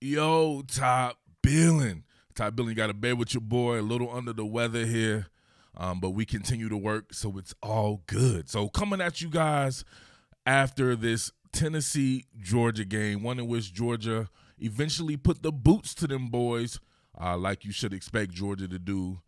Yo, Top Billin. Top Billin got a bed with your boy, a little under the weather here, but we continue to work, so it's all good. So coming at you guys after this Tennessee-Georgia game, one in which Georgia eventually put the boots to them boys, like you should expect Georgia to do,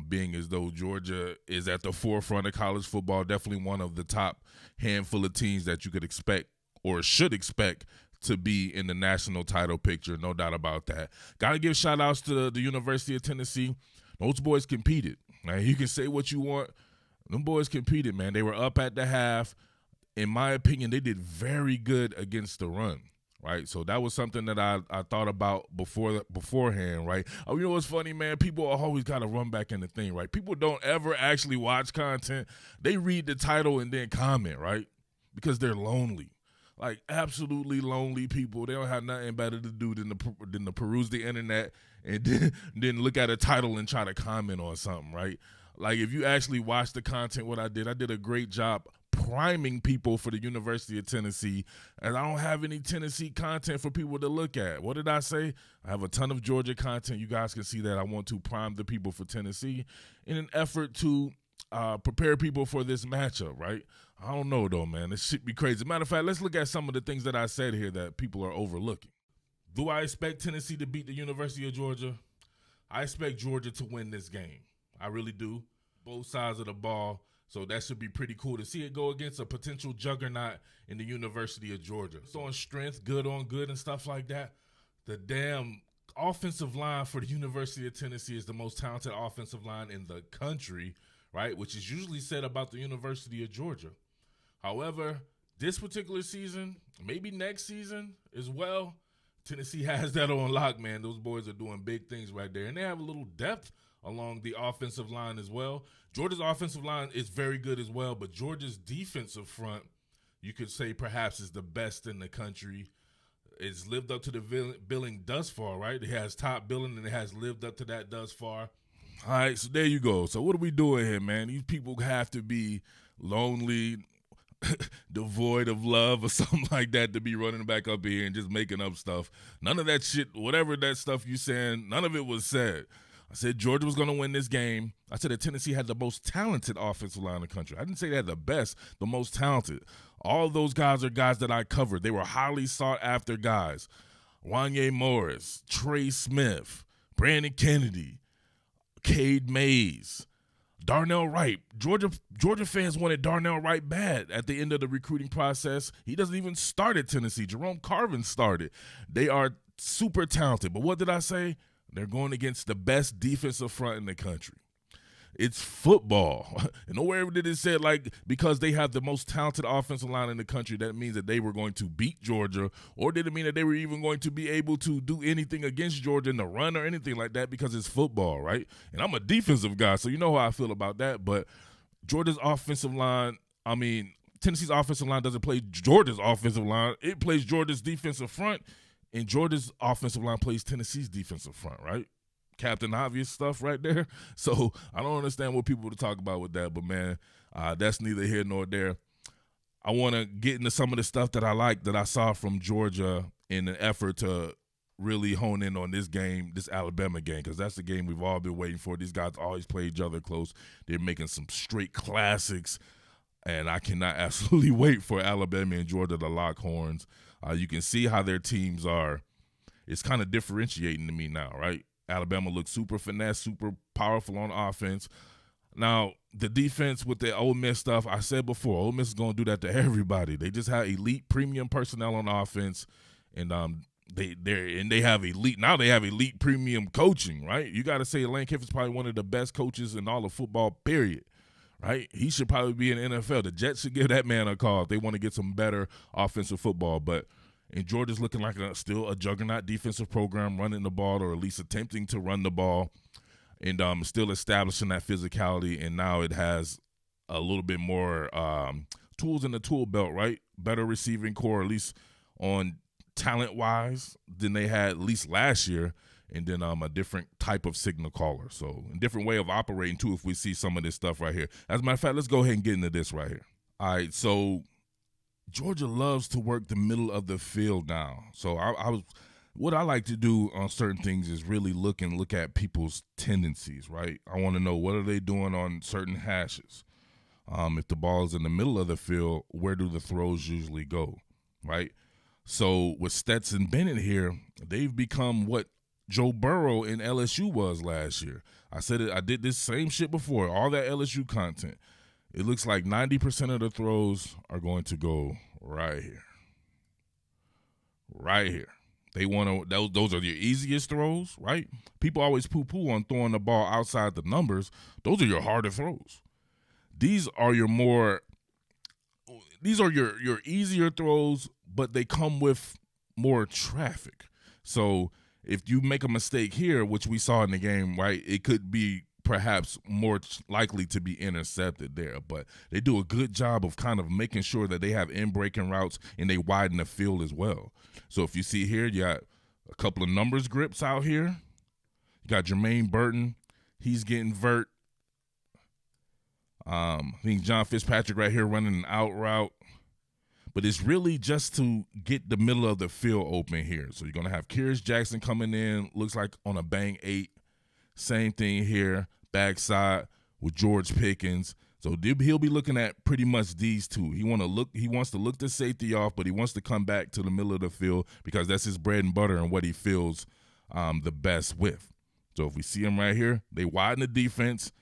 being as though Georgia is at the forefront of college football, definitely one of the top handful of teams that you could expect or should expect to be in the national title picture, no doubt about that. Got to give shout-outs to the University of Tennessee. Those boys competed. Now, you can say what you want. Them boys competed, man. They were up at the half. In my opinion, they did very good against the run, right? So that was something that I thought about beforehand, right? You know what's funny, man? People always got to run back in the thing, right? People don't ever actually watch content. They read the title and then comment, right? Because they're lonely. Like, absolutely lonely people. They don't have nothing better to do than to peruse the internet and then look at a title and try to comment on something, right? Like, if you actually watch the content, what I did a great job priming people for the University of Tennessee, and I don't have any Tennessee content for people to look at. What did I say? I have a ton of Georgia content. You guys can see that. I want to prime the people for Tennessee in an effort to prepare people for this matchup, right? I don't know, though, man. This shit be crazy. Matter of fact, let's look at some of the things that I said here that people are overlooking. Do I expect Tennessee to beat the University of Georgia? I expect Georgia to win this game. I really do. Both sides of the ball. So that should be pretty cool to see it go against a potential juggernaut in the University of Georgia. It's on strength, good on good, and stuff like that. The damn offensive line for the University of Tennessee is the most talented offensive line in the country, right? Which is usually said about the University of Georgia. However, this particular season, maybe next season as well, Tennessee has that on lock, man. Those boys are doing big things right there. And they have a little depth along the offensive line as well. Georgia's offensive line is very good as well, but Georgia's defensive front, you could say perhaps is the best in the country. It's lived up to the billing thus far, right? It has top billing, and it has lived up to that thus far. All right, so there you go. So what are we doing here, man? These people have to be lonely, devoid of love or something like that to be running back up here and just making up stuff. None of that shit, whatever that stuff you saying, none of it was said. I said Georgia was going to win this game. I said that Tennessee had the most talented offensive line in the country. I didn't say they had the best, the most talented. All those guys are guys that I covered. They were highly sought-after guys. Wanye Morris, Trey Smith, Brandon Kennedy, Cade Mays, Darnell Wright. Georgia fans wanted Darnell Wright bad at the end of the recruiting process. He doesn't even start at Tennessee. Jerome Carvin started. They are super talented. But what did I say? They're going against the best defensive front in the country. It's football. And nowhere did it say, like, because they have the most talented offensive line in the country, that means that they were going to beat Georgia, or did it mean that they were even going to be able to do anything against Georgia in the run or anything like that, because it's football, right? And I'm a defensive guy, so you know how I feel about that. But Georgia's offensive line, Tennessee's offensive line doesn't play Georgia's offensive line. It plays Georgia's defensive front, and Georgia's offensive line plays Tennessee's defensive front, right? Captain Obvious stuff right there. So I don't understand what people to talk about with that, but man, that's neither here nor there. I want to get into some of the stuff that I like that I saw from Georgia in an effort to really hone in on this game, this Alabama game, because that's the game we've all been waiting for. These guys always play each other close. They're making some straight classics, and I cannot absolutely wait for Alabama and Georgia to lock horns. You can see how their teams are. It's kind of differentiating to me now, right? Alabama looks super finesse, super powerful on offense. Now, the defense with the Ole Miss stuff, I said before, Ole Miss is going to do that to everybody. They just have elite premium personnel on offense, and they have elite premium coaching, right? You got to say Lane Kiffin's probably one of the best coaches in all of football, period, right? He should probably be in the NFL. The Jets should give that man a call if they want to get some better offensive football, and Georgia's looking like still a juggernaut defensive program, running the ball, or at least attempting to run the ball, and still establishing that physicality. And now it has a little bit more tools in the tool belt, right? Better receiving core, at least on talent-wise, than they had at least last year. And then a different type of signal caller. So a different way of operating, too, if we see some of this stuff right here. As a matter of fact, let's go ahead and get into this right here. All right, so Georgia loves to work the middle of the field now. So I was what I like to do on certain things is really look at people's tendencies, right? I want to know, what are they doing on certain hashes? If the ball is in the middle of the field, where do the throws usually go, right? So with Stetson Bennett here, they've become what Joe Burrow in LSU was last year. I said it. I did this same shit before. All that LSU content. It looks like 90% of the throws are going to go right here. Right here. They want to. Those are your easiest throws, right? People always poo-poo on throwing the ball outside the numbers. Those are your harder throws. These are your more. These are your easier throws, but they come with more traffic. So if you make a mistake here, which we saw in the game, right, it could be perhaps more likely to be intercepted there. But they do a good job of kind of making sure that they have in-breaking routes and they widen the field as well. So if you see here, you got a couple of numbers grips out here. You got Jermaine Burton. He's getting vert. I think John Fitzpatrick right here running an out route. But it's really just to get the middle of the field open here. So you're going to have Kyrus Jackson coming in, looks like on a bang 8. Same thing here, backside with George Pickens. So he'll be looking at pretty much these two. He wants to look the safety off, but he wants to come back to the middle of the field because that's his bread and butter and what he feels the best with. So if we see him right here, they widen the defense,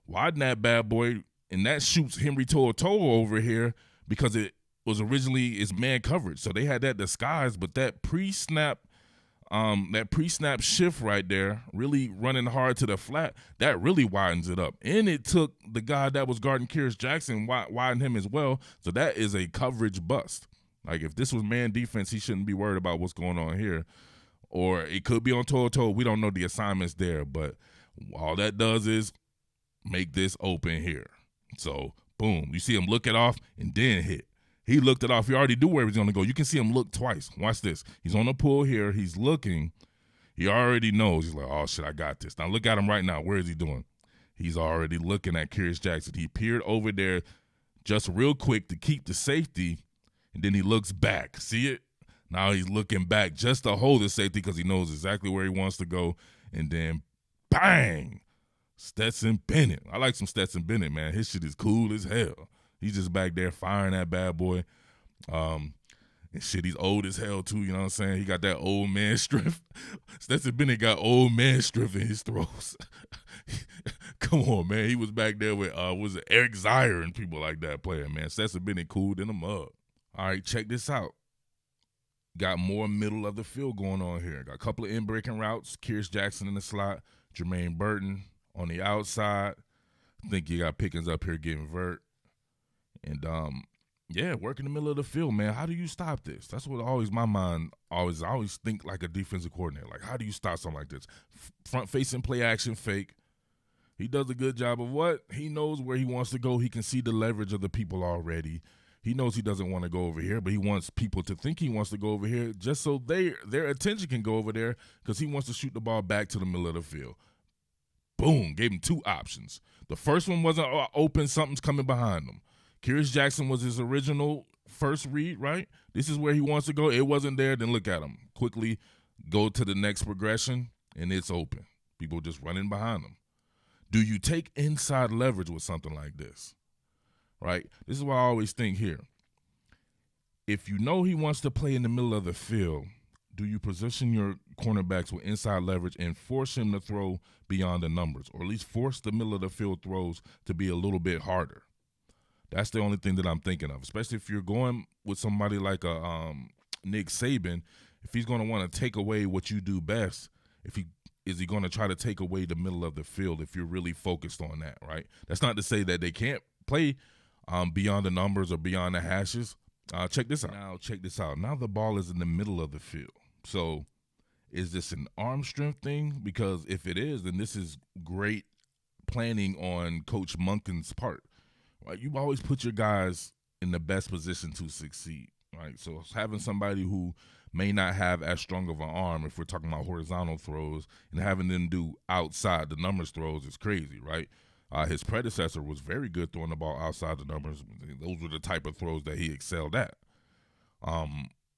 widen that bad boy, and that shoots Henry To'oTo'o over here because it was originally his man coverage. So they had that disguised, but that pre-snap shift right there, really running hard to the flat, that really widens it up. And it took the guy that was guarding Kyrus Jackson, widen him as well. So that is a coverage bust. Like if this was man defense, he shouldn't be worried about what's going on here. Or it could be on To'oTo'o. We don't know the assignments there, but all that does is make this open here. So boom, you see him look it off and then hit. He looked it off. He already knew where he was going to go. You can see him look twice. Watch this. He's on the pull here. He's looking. He already knows. He's like, oh, shit, I got this. Now look at him right now. Where is he doing? He's already looking at Kyrus Jackson. He peered over there just real quick to keep the safety, and then he looks back. See it? Now he's looking back just to hold the safety because he knows exactly where he wants to go, and then bang, Stetson Bennett. I like some Stetson Bennett, man. His shit is cool as hell. He's just back there firing that bad boy. And shit, he's old as hell too, you know what I'm saying? He got that old man strength. Stetson Bennett got old man strength in his throws. Come on, man. He was back there with, was it Eric Zier and people like that playing, man. Stetson Bennett cooled in him up. All right, check this out. Got more middle of the field going on here. Got a couple of in-breaking routes. Kyrus Jackson in the slot. Jermaine Burton on the outside. I think you got Pickens up here getting vert. And, yeah, work in the middle of the field, man. How do you stop this? That's what always my mind I always think like a defensive coordinator. Like, how do you stop something like this? Front-facing play action fake. He does a good job of what? He knows where he wants to go. He can see the leverage of the people already. He knows he doesn't want to go over here, but he wants people to think he wants to go over here just so their attention can go over there because he wants to shoot the ball back to the middle of the field. Boom. Gave him two options. The first one wasn't open. Something's coming behind him. Kyrus Jackson was his original first read, right? This is where he wants to go. It wasn't there. Then look at him. Quickly go to the next progression, and it's open. People just running behind him. Do you take inside leverage with something like this, right? This is what I always think here. If you know he wants to play in the middle of the field, do you position your cornerbacks with inside leverage and force him to throw beyond the numbers, or at least force the middle of the field throws to be a little bit harder? That's the only thing that I'm thinking of, especially if you're going with somebody like a Nick Saban. If he's going to want to take away what you do best, is he going to try to take away the middle of the field if you're really focused on that, right? That's not to say that they can't play beyond the numbers or beyond the hashes. Check this out. Now the ball is in the middle of the field. So is this an arm strength thing? Because if it is, then this is great planning on Coach Monken's part. Right, you always put your guys in the best position to succeed, right? So having somebody who may not have as strong of an arm, if we're talking about horizontal throws, and having them do outside the numbers throws is crazy, right? His predecessor was very good throwing the ball outside the numbers. Those were the type of throws that he excelled at.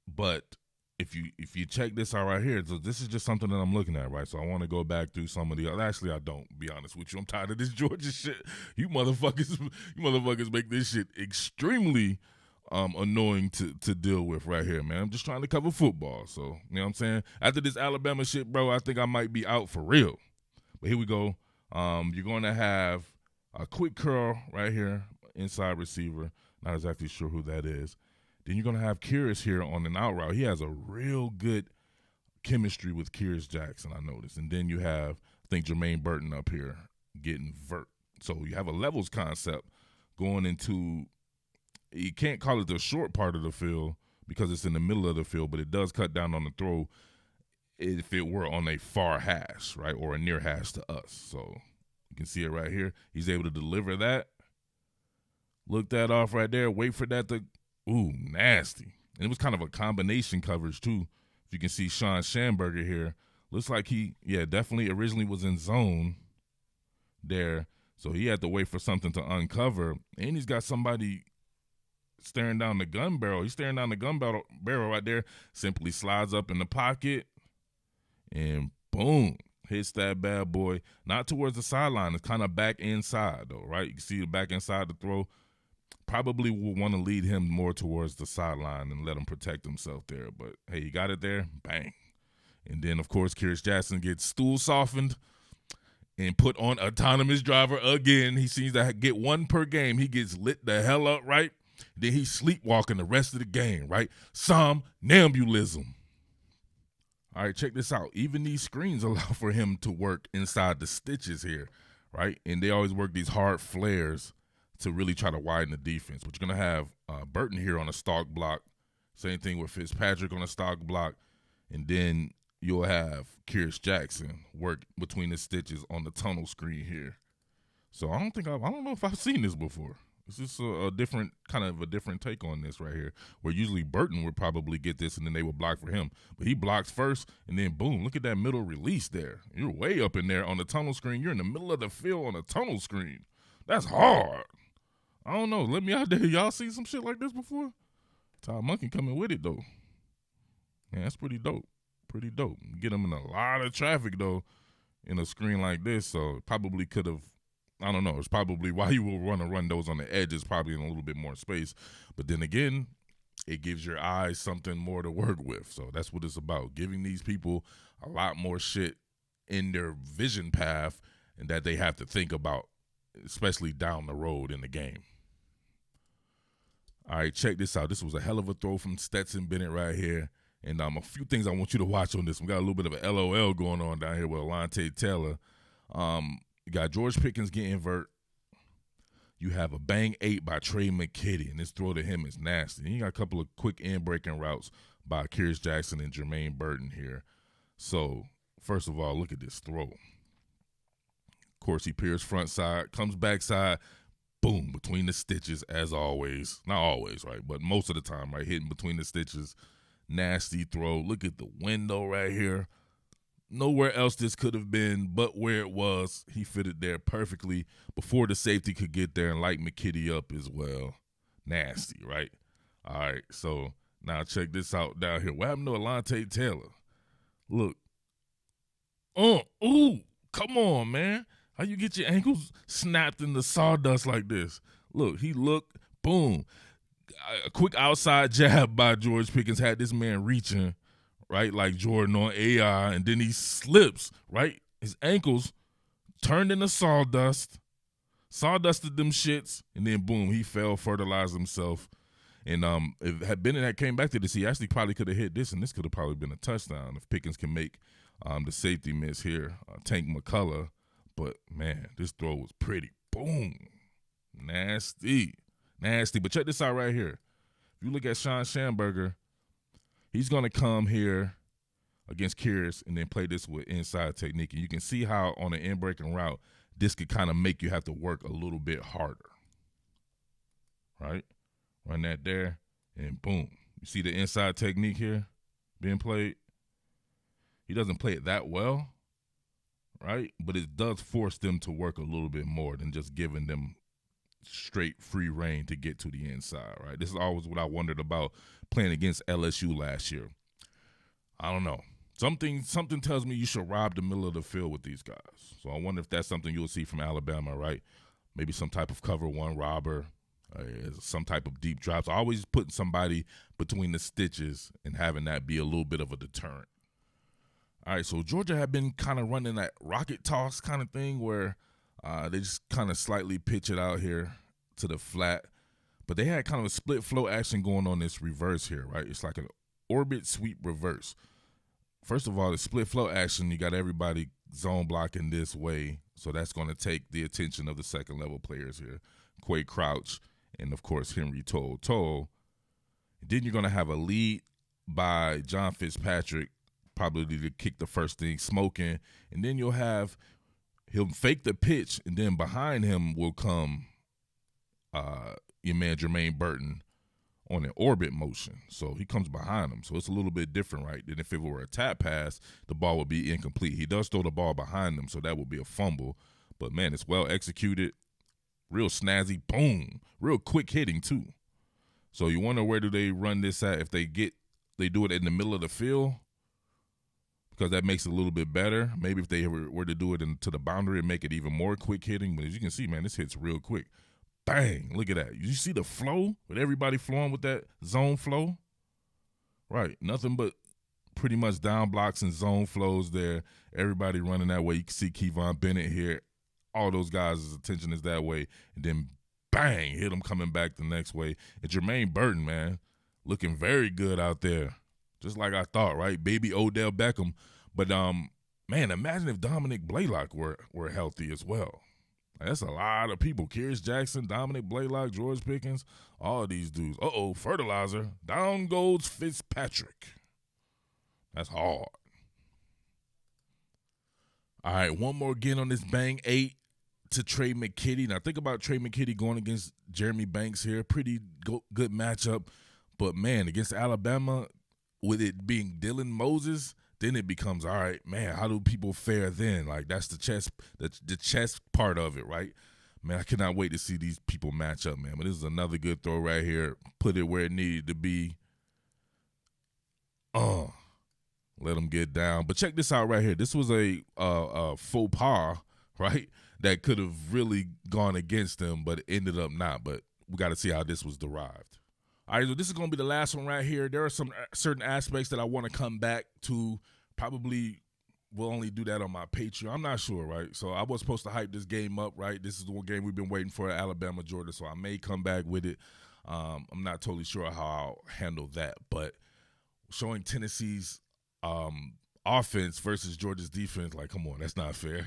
But if you check this out right here, so this is just something that I'm looking at, right? So I want to go back through some of the other. Actually, I don't. Be honest with you, I'm tired of this Georgia shit. You motherfuckers make this shit extremely annoying to deal with right here, man. I'm just trying to cover football, so you know what I'm saying. After this Alabama shit, bro, I think I might be out for real. But here we go. You're going to have a quick curl right here, inside receiver. Not exactly sure who that is. Then you're going to have Kyrus here on an out route. He has a real good chemistry with Kyrus Jackson, I noticed. And then you have, I think, Jermaine Burton up here getting vert. So you have a levels concept going into, you can't call it the short part of the field because it's in the middle of the field, but it does cut down on the throw if it were on a far hash, right, or a near hash to us. So you can see it right here. He's able to deliver that. Look that off right there. Wait for that to, ooh, nasty. And it was kind of a combination coverage, too. If you can see Sean Schamberger here. Looks like he, definitely originally was in zone there. So he had to wait for something to uncover. And he's got somebody staring down the gun barrel. He's staring down the gun barrel right there. Simply slides up in the pocket. And boom, hits that bad boy. Not towards the sideline. It's kind of back inside, though, right? You can see the back inside the throw. Probably will want to lead him more towards the sideline and let him protect himself there. But, hey, you got it there. Bang. And then, of course, Kyrus Jackson gets stool softened and put on autonomous driver again. He seems to get one per game. He gets lit the hell up, right? Then he's sleepwalking the rest of the game, right? Somnambulism. All right, check this out. Even these screens allow for him to work inside the stitches here, right? And they always work these hard flares to really try to widen the defense. But you're going to have Burton here on a stalk block. Same thing with Fitzpatrick on a stalk block. And then you'll have Kyrus Jackson work between the stitches on the tunnel screen here. So I don't know if I've seen this before. This is a different take on this right here, where usually Burton would probably get this and then they would block for him. But he blocks first, and then boom, look at that middle release there. You're way up in there on the tunnel screen. You're in the middle of the field on a tunnel screen. That's hard. I don't know. Let me out there. Y'all seen some shit like this before? Ty Monkey coming with it, though. Man, that's pretty dope. Pretty dope. Get him in a lot of traffic, though, in a screen like this. So probably could have, I don't know. It's probably why you will run those on the edges, probably in a little bit more space. But then again, it gives your eyes something more to work with. So that's what it's about, giving these people a lot more shit in their vision path and that they have to think about, especially down the road in the game. All right, check this out. This was a hell of a throw from Stetson Bennett right here. And a few things I want you to watch on this. We got a little bit of an LOL going on down here with Alontae Taylor. You got George Pickens getting vert. You have a bang 8 by Trey McKitty, and this throw to him is nasty. And you got a couple of quick in-breaking routes by Kyrus Jackson and Jermaine Burton here. So, first of all, look at this throw. Of course, he peers front side, comes backside, boom, between the stitches as always. Not always, right, but most of the time, right, hitting between the stitches. Nasty throw. Look at the window right here. Nowhere else this could have been but where it was. He fitted there perfectly before the safety could get there and light McKitty up as well. Nasty, right? All right, so now check this out down here. What happened to Alontae Taylor? Look. Ooh, come on, man. How you get your ankles snapped in the sawdust like this? Look, he looked, boom. A quick outside jab by George Pickens had this man reaching, right, like Jordan on AI, and then he slips, right? His ankles turned into sawdust, sawdusted them shits, and then boom, he fell, fertilized himself. And if had Bennett had came back to this, he actually probably could have hit this, and this could have probably been a touchdown if Pickens can make the safety miss here, Tank McCullough. But, man, this throw was pretty. Boom. Nasty. But check this out right here. If you look at Sean Schamberger, he's going to come here against Kyrus and then play this with inside technique. And you can see how on an in-breaking route, this could kind of make you have to work a little bit harder. Right? Run that there, and boom. You see the inside technique here being played? He doesn't play it that well, right? But it does force them to work a little bit more than just giving them straight free reign to get to the inside, right? This is always what I wondered about playing against LSU last year. I don't know. Something tells me you should rob the middle of the field with these guys. So I wonder if that's something you'll see from Alabama, right? Maybe some type of cover one robber, some type of deep drops. Always putting somebody between the stitches and having that be a little bit of a deterrent. All right, so Georgia had been kind of running that rocket toss kind of thing where they just kind of slightly pitch it out here to the flat. But they had kind of a split flow action going on this reverse here, right? It's like an orbit sweep reverse. First of all, the split flow action, you got everybody zone blocking this way. So that's going to take the attention of the second level players here. Quay Crouch and, of course, Henry Toll. Then you're going to have a lead by John Fitzpatrick, probably to kick the first thing, smoking. And then he'll fake the pitch, and then behind him will come your man Jermaine Burton on an orbit motion. So he comes behind him. So it's a little bit different, right, than if it were a tap pass, the ball would be incomplete. He does throw the ball behind him, so that would be a fumble. But, man, it's well executed, real snazzy, boom, real quick hitting too. So you wonder where do they run this at if they do it in the middle of the field, because that makes it a little bit better. Maybe if they were to do it to the boundary and make it even more quick hitting. But as you can see, man, this hits real quick. Bang, look at that. You see the flow with everybody flowing with that zone flow? Right, nothing but pretty much down blocks and zone flows there. Everybody running that way. You can see Kevon Bennett here. All those guys' attention is that way. And then bang, hit him coming back the next way. And Jermaine Burton, man, looking very good out there. Just like I thought, right? Baby Odell Beckham. But, man, imagine if Dominic Blaylock were healthy as well. That's a lot of people. Kyrus Jackson, Dominic Blaylock, George Pickens, all of these dudes. Fertilizer. Down goes Fitzpatrick. That's hard. All right, one more again on this bang 8 to Trey McKitty. Now, think about Trey McKitty going against Jeremy Banks here. Pretty good matchup. But, man, against Alabama, with it being Dylan Moses, then it becomes, all right, man, how do people fare then? Like, that's the chess part of it, right? Man, I cannot wait to see these people match up, man. But this is another good throw right here. Put it where it needed to be. Let them get down. But check this out right here. This was a faux pas, right, that could have really gone against them, but it ended up not. But we got to see how this was derived. All right, so this is going to be the last one right here. There are some certain aspects that I want to come back to. Probably will only do that on my Patreon. I'm not sure, right? So I was supposed to hype this game up, right? This is the one game we've been waiting for, Alabama, Georgia, so I may come back with it. I'm not totally sure how I'll handle that, but showing Tennessee's offense versus Georgia's defense, like, come on, that's not fair.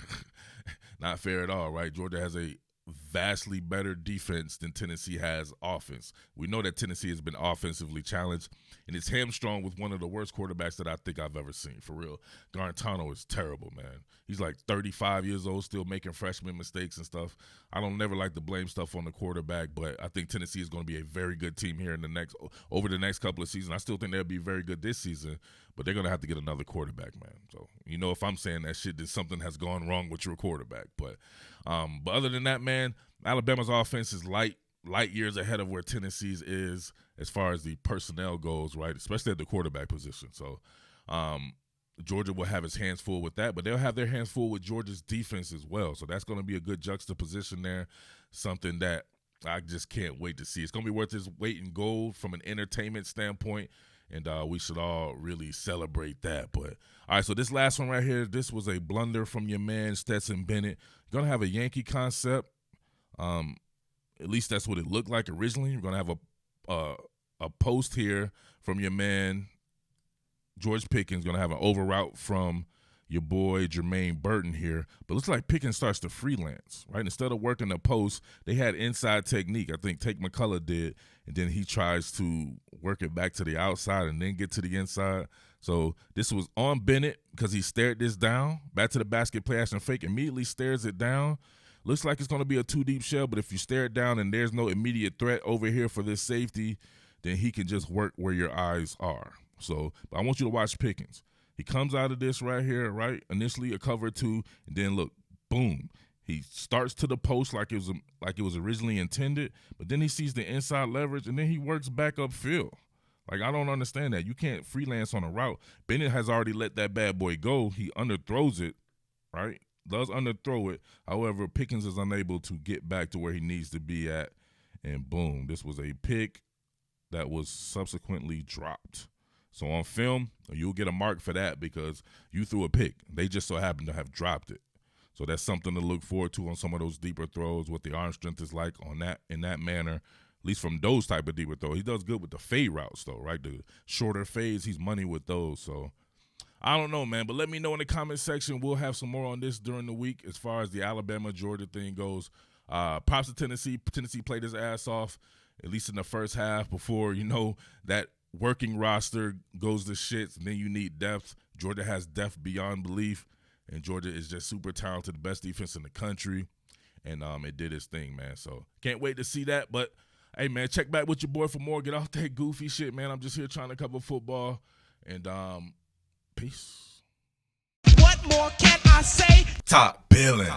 Not fair at all, right? Georgia has a vastly better defense than Tennessee has offense. We know that Tennessee has been offensively challenged, and it's hamstrung with one of the worst quarterbacks that I think I've ever seen, for real. Garantano is terrible, man. He's like 35 years old, still making freshman mistakes and stuff. I don't never like to blame stuff on the quarterback, but I think Tennessee is going to be a very good team here over the next couple of seasons. I still think they'll be very good this season, but they're going to have to get another quarterback, man. So, if I'm saying that shit, then something has gone wrong with your quarterback. But other than that, man, Alabama's offense is light years ahead of where Tennessee's is as far as the personnel goes, right, especially at the quarterback position. So Georgia will have its hands full with that, but they'll have their hands full with Georgia's defense as well. So that's going to be a good juxtaposition there, something that I just can't wait to see. It's going to be worth its weight in gold from an entertainment standpoint, and we should all really celebrate that. But, all right, so this last one right here, this was a blunder from your man Stetson Bennett. You're going to have a Yankee concept. At least that's what it looked like originally. You're going to have a post here from your man George Pickens, going to have an over route from your boy Jermaine Burton here. But it looks like Pickens starts to freelance, right? Instead of working the post, they had inside technique. I think Tate McCullough did, and then he tries to work it back to the outside and then get to the inside. So this was on Bennett because he stared this down. Back to the basket, play action fake, immediately stares it down. Looks like it's going to be a two-deep shell, but if you stare it down and there's no immediate threat over here for this safety, then he can just work where your eyes are. So I want you to watch Pickens. He comes out of this right here, right? Initially a cover two, and then look, boom. He starts to the post like it was originally intended, but then he sees the inside leverage, and then he works back upfield. Like, I don't understand that. You can't freelance on a route. Bennett has already let that bad boy go. He underthrows it, right? Does underthrow it. However, Pickens is unable to get back to where he needs to be at. And boom, this was a pick that was subsequently dropped. So on film, you'll get a mark for that because you threw a pick. They just so happened to have dropped it. So that's something to look forward to on some of those deeper throws, what the arm strength is like on that in that manner, at least from those type of deeper throws. He does good with the fade routes, though, right? The shorter fades, he's money with those. So I don't know, man, but let me know in the comment section. We'll have some more on this during the week as far as the Alabama-Georgia thing goes. Props to Tennessee. Tennessee played his ass off, at least in the first half, before, that working roster goes to shits, and then you need depth. Georgia has depth beyond belief, and Georgia is just super talented, the best defense in the country, and it did its thing, man. So can't wait to see that. But, hey, man, check back with your boy for more. Get off that goofy shit, man. I'm just here trying to cover football, and peace. What more can I say? Top Billin.